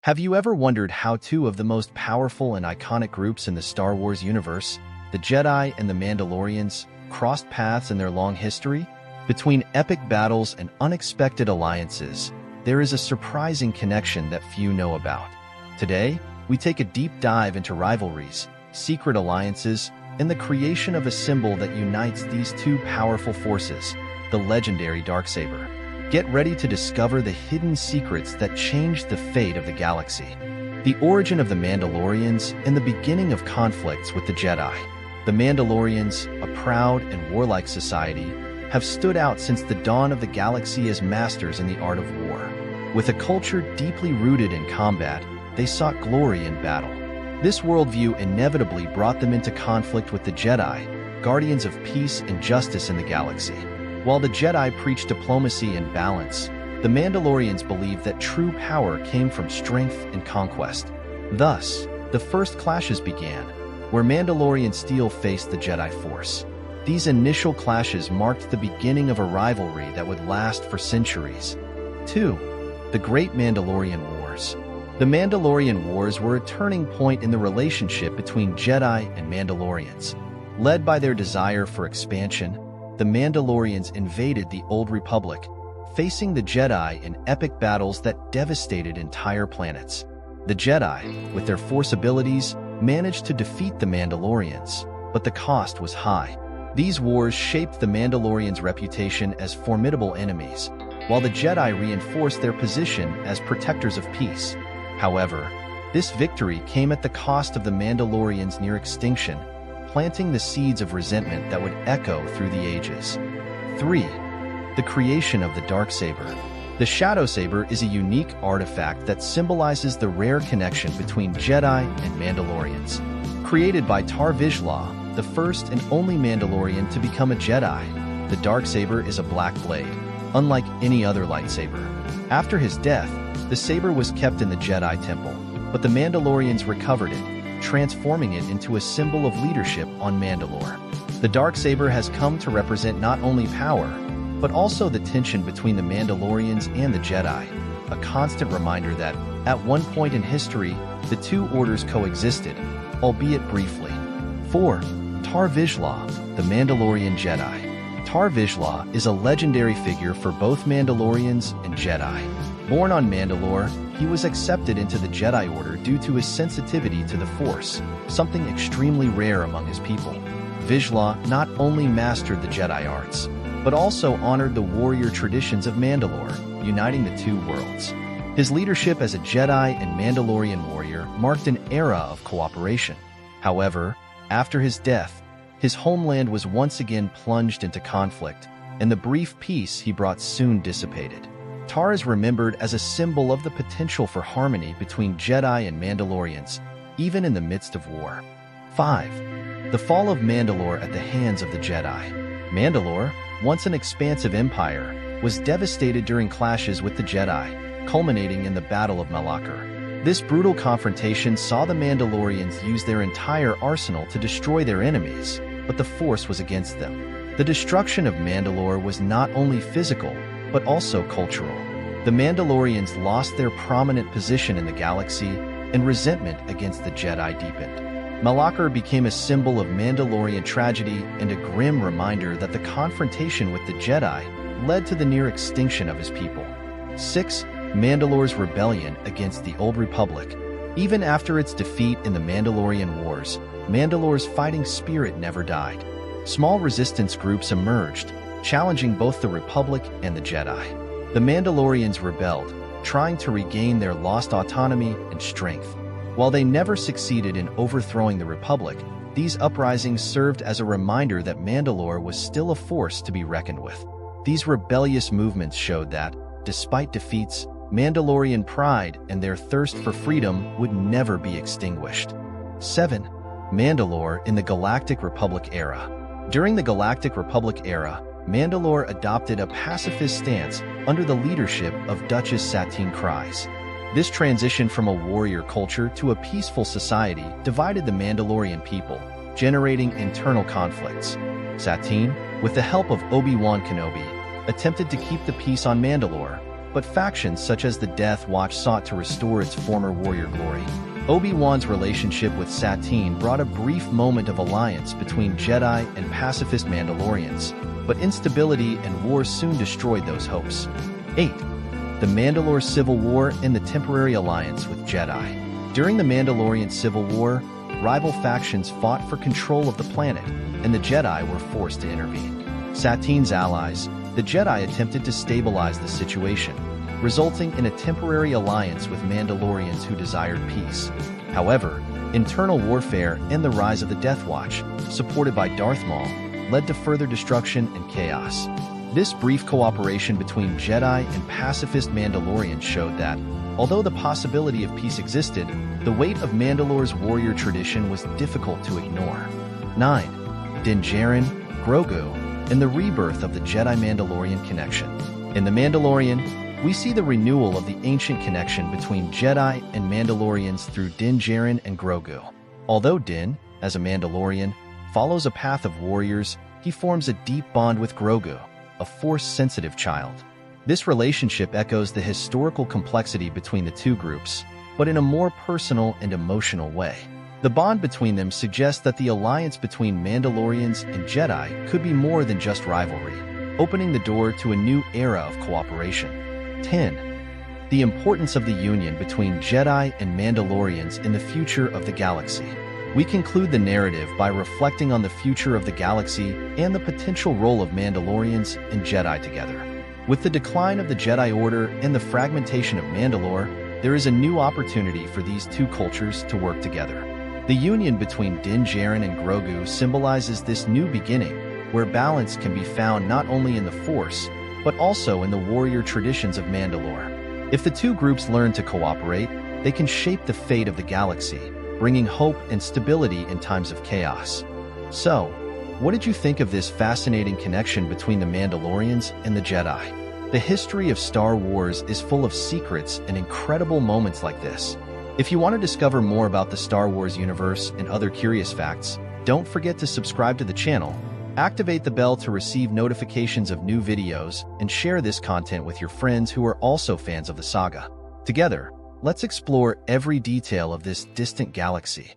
Have you ever wondered how two of the most powerful and iconic groups in the Star Wars universe, the Jedi and the Mandalorians, crossed paths in their long history? Between epic battles and unexpected alliances, there is a surprising connection that few know about. Today, we take a deep dive into rivalries, secret alliances, and the creation of a symbol that unites these two powerful forces, the legendary Darksaber. Get ready to discover the hidden secrets that changed the fate of the galaxy. The origin of the Mandalorians and the beginning of conflicts with the Jedi. The Mandalorians, a proud and warlike society, have stood out since the dawn of the galaxy as masters in the art of war. With a culture deeply rooted in combat, they sought glory in battle. This worldview inevitably brought them into conflict with the Jedi, guardians of peace and justice in the galaxy. While the Jedi preached diplomacy and balance, the Mandalorians believed that true power came from strength and conquest. Thus, the first clashes began, where Mandalorian steel faced the Jedi Force. These initial clashes marked the beginning of a rivalry that would last for centuries. 2. The Great Mandalorian Wars. The Mandalorian Wars were a turning point in the relationship between Jedi and Mandalorians. Led by their desire for expansion, the Mandalorians invaded the Old Republic, facing the Jedi in epic battles that devastated entire planets. The Jedi, with their Force abilities, managed to defeat the Mandalorians, but the cost was high. These wars shaped the Mandalorians' reputation as formidable enemies, while the Jedi reinforced their position as protectors of peace. However, this victory came at the cost of the Mandalorians' near extinction, planting the seeds of resentment that would echo through the ages. 3. The creation of the Darksaber. The Shadow Saber is a unique artifact that symbolizes the rare connection between Jedi and Mandalorians. Created by Tar Vizsla, the first and only Mandalorian to become a Jedi, the Darksaber is a black blade, unlike any other lightsaber. After his death, the saber was kept in the Jedi Temple, but the Mandalorians recovered it, transforming it into a symbol of leadership on Mandalore. The Darksaber has come to represent not only power, but also the tension between the Mandalorians and the Jedi, a constant reminder that, at one point in history, the two orders coexisted, albeit briefly. 4. Tar Vizsla, the Mandalorian Jedi. Tar Vizsla is a legendary figure for both Mandalorians and Jedi. Born on Mandalore, he was accepted into the Jedi Order due to his sensitivity to the Force, something extremely rare among his people. Vizsla not only mastered the Jedi arts, but also honored the warrior traditions of Mandalore, uniting the two worlds. His leadership as a Jedi and Mandalorian warrior marked an era of cooperation. However, after his death, his homeland was once again plunged into conflict, and the brief peace he brought soon dissipated. Tar is remembered as a symbol of the potential for harmony between Jedi and Mandalorians, even in the midst of war. 5. The fall of Mandalore at the hands of the Jedi. Mandalore, once an expansive empire, was devastated during clashes with the Jedi, culminating in the Battle of Malachor. This brutal confrontation saw the Mandalorians use their entire arsenal to destroy their enemies, but the Force was against them. The destruction of Mandalore was not only physical, but also cultural. The Mandalorians lost their prominent position in the galaxy, and resentment against the Jedi deepened. Malachor became a symbol of Mandalorian tragedy and a grim reminder that the confrontation with the Jedi led to the near extinction of his people. 6. Mandalore's rebellion against the Old Republic. Even after its defeat in the Mandalorian Wars, Mandalore's fighting spirit never died. Small resistance groups emerged, challenging both the Republic and the Jedi. The Mandalorians rebelled, trying to regain their lost autonomy and strength. While they never succeeded in overthrowing the Republic, these uprisings served as a reminder that Mandalore was still a force to be reckoned with. These rebellious movements showed that, despite defeats, Mandalorian pride and their thirst for freedom would never be extinguished. 7. Mandalore in the Galactic Republic era. During the Galactic Republic era, Mandalore adopted a pacifist stance under the leadership of Duchess Satine Kryze. This transition from a warrior culture to a peaceful society divided the Mandalorian people, generating internal conflicts. Satine, with the help of Obi-Wan Kenobi, attempted to keep the peace on Mandalore, but factions such as the Death Watch sought to restore its former warrior glory. Obi-Wan's relationship with Satine brought a brief moment of alliance between Jedi and pacifist Mandalorians, but instability and war soon destroyed those hopes. 8. The Mandalore Civil War and the temporary alliance with Jedi. During the Mandalorian Civil War, rival factions fought for control of the planet, and the Jedi were forced to intervene. Satine's allies, the Jedi, attempted to stabilize the situation, resulting in a temporary alliance with Mandalorians who desired peace. However, internal warfare and the rise of the Death Watch, supported by Darth Maul, led to further destruction and chaos. This brief cooperation between Jedi and pacifist Mandalorians showed that, although the possibility of peace existed, the weight of Mandalore's warrior tradition was difficult to ignore. 9. Din Djarin, Grogu, and the rebirth of the Jedi-Mandalorian connection. In The Mandalorian, we see the renewal of the ancient connection between Jedi and Mandalorians through Din Djarin and Grogu. Although Din, as a Mandalorian, follows a path of warriors, he forms a deep bond with Grogu, a Force-sensitive child. This relationship echoes the historical complexity between the two groups, but in a more personal and emotional way. The bond between them suggests that the alliance between Mandalorians and Jedi could be more than just rivalry, opening the door to a new era of cooperation. 10. The importance of the union between Jedi and Mandalorians in the future of the galaxy. We conclude the narrative by reflecting on the future of the galaxy and the potential role of Mandalorians and Jedi together. With the decline of the Jedi Order and the fragmentation of Mandalore, there is a new opportunity for these two cultures to work together. The union between Din Djarin and Grogu symbolizes this new beginning, where balance can be found not only in the Force, but also in the warrior traditions of Mandalore. If the two groups learn to cooperate, they can shape the fate of the galaxy, bringing hope and stability in times of chaos. So, what did you think of this fascinating connection between the Mandalorians and the Jedi? The history of Star Wars is full of secrets and incredible moments like this. If you want to discover more about the Star Wars universe and other curious facts, don't forget to subscribe to the channel, activate the bell to receive notifications of new videos, and share this content with your friends who are also fans of the saga. Together, let's explore every detail of this distant galaxy.